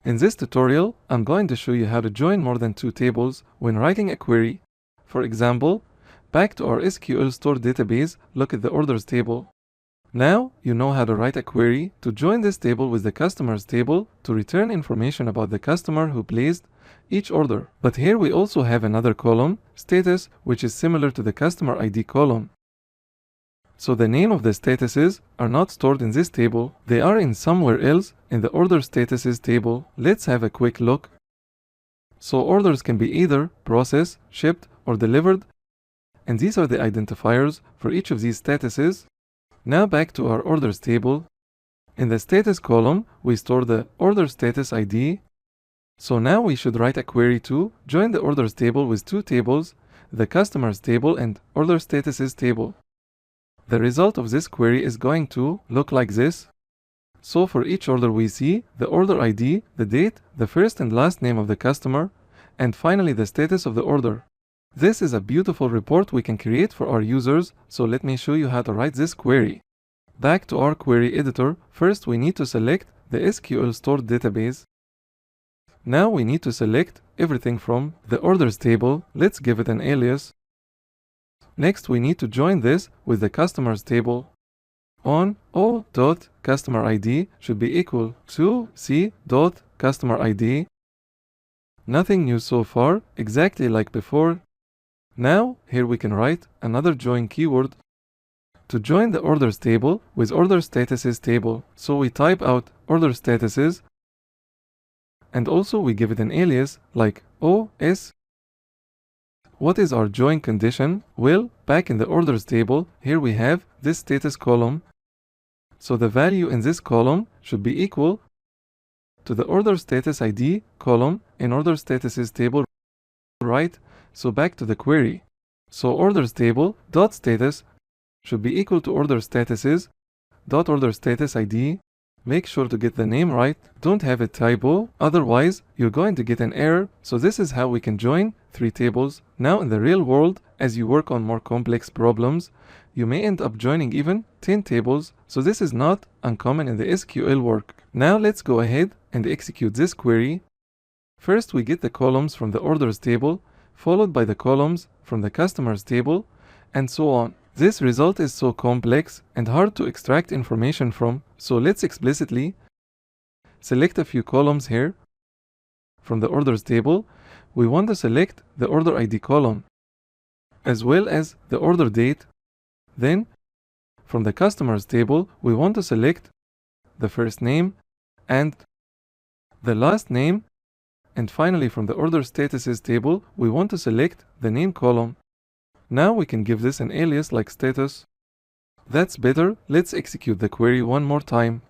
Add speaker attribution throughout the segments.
Speaker 1: In this tutorial, I'm going to show you how to join more than two tables when writing a query. For example, back to our SQL Store database, look at the orders table. Now, you know how to write a query to join this table with the customers table to return information about the customer who placed each order. But here we also have another column, status, which is similar to the customer ID column. So the name of the statuses are not stored in this table, they are in somewhere else in the order statuses table. Let's have a quick look. So orders can be either processed, shipped, or delivered, and these are the identifiers for each of these statuses. Now back to our orders table. In the status column, we store the order status ID. So now we should write a query to join the orders table with two tables, the customers table and order statuses table. The result of this query is going to look like this. So for each order we see the order ID, the date, the first and last name of the customer, and finally the status of the order. This is a beautiful report we can create for our users, so let me show you how to write this query. Back to our query editor, first we need to select the SQL Store database. Now we need to select everything from the orders table. Let's give it an alias. Next, we need to join this with the customers table. On O.customer_ID should be equal to C.customer_ID. Nothing new so far, exactly like before. Now, here we can write another join keyword to join the orders table with order statuses table. So we type out order statuses and also we give it an alias like OS. What is our join condition? Well, back in the orders table, here we have this status column. So the value in this column should be equal to the order status ID column in order statuses table, right? So back to the query. So orders table dot status should be equal to order statuses dot order status ID. Make sure to get the name right, don't have a typo, otherwise you're going to get an error. So this is how we can join three tables. Now in the real world, as you work on more complex problems, you may end up joining even 10 tables, so this is not uncommon in the SQL work. Now let's go ahead and execute this query. First we get the columns from the orders table, followed by the columns from the customers table, and so on. This result is so complex and hard to extract information from, so let's explicitly select a few columns here. From the orders table, we want to select the order ID column, as well as the order date. Then, from the customers table, we want to select the first name and the last name. And finally, from the order statuses table, we want to select the name column. Now we can give this an alias like status. That's better. Let's execute the query one more time.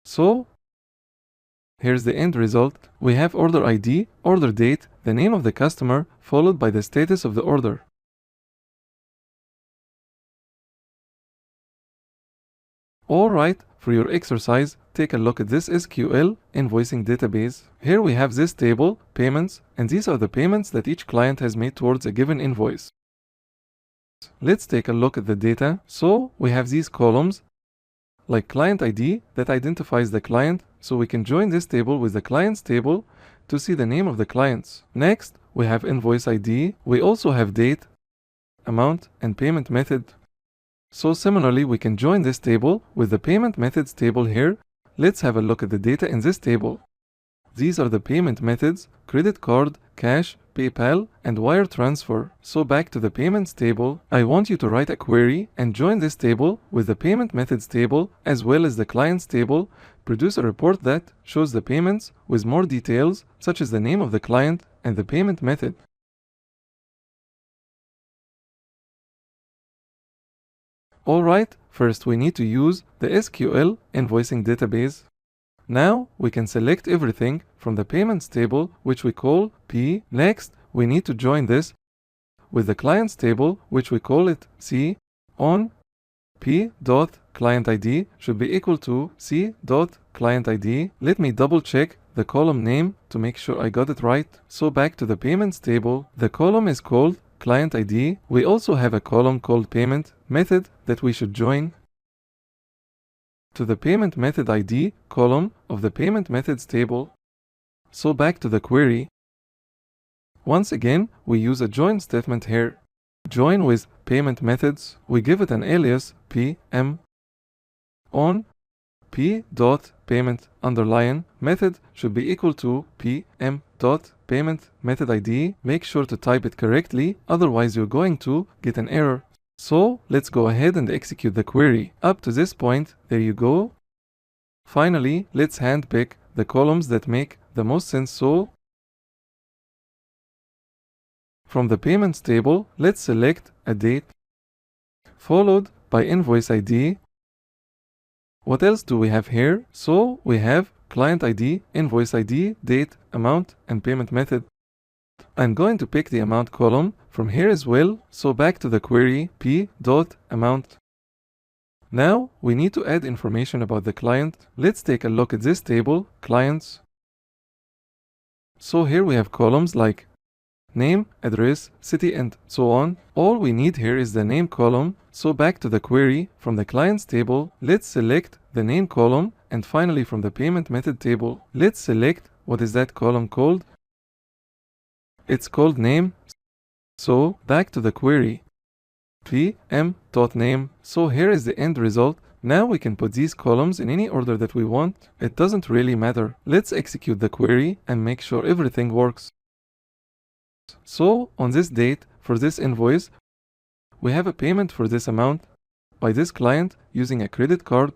Speaker 1: So, here's the end result. We have order ID, order date, the name of the customer, followed by the status of the order. Alright, for your exercise, take a look at this SQL invoicing database. Here we have this table, payments, and these are the payments that each client has made towards a given invoice. Let's take a look at the data. So we have these columns like client ID that identifies the client, so we can join this table with the clients table to see the name of the clients. Next, we have invoice ID. We also have date, amount, and payment method. So similarly, we can join this table with the payment methods table here. Let's have a look at the data in this table. These are the payment methods: credit card, cash, PayPal, and wire transfer. So back to the payments table, I want you to write a query and join this table with the payment methods table as well as the clients table. Produce a report that shows the payments with more details, such as the name of the client and the payment method. Alright, first we need to use the SQL invoicing database. Now we can select everything from the payments table, which we call P. Next, we need to join this with the clients table, which we call it C. On P.clientID should be equal to C.clientID. Let me double check the column name to make sure I got it right. So back to the payments table, the column is called client ID. We also have a column called payment method that we should join to the payment method ID column of the payment methods table. so back to the query. Once again, we use a join statement here. Join with payment methods, we give it an alias PM on p.payment underline method should be equal to pm.payment method ID. Make sure to type it correctly, otherwise you're going to get an error. So let's go ahead and execute the query. Up to this point, there you go. Finally, let's handpick the columns that make the most sense. So from the payments table, let's select a date, followed by invoice ID. What else do we have here? So we have client ID, invoice ID, date, amount, and payment method. I'm going to pick the amount column from here as well, so back to the query p.amount. Now we need to add information about the client. Let's take a look at this table, clients. So here we have columns like name, address, city, and so on. All we need here is the name column, so back to the query from the clients table, let's select the name column, and finally from the payment method table, let's select what is that column called. It's called name, so back to the query pm.name. So here is the end result. Now we can put these columns in any order that we want. It doesn't really matter. Let's execute the query and make sure everything works. So on this date, for this invoice, we have a payment for this amount by this client using a credit card.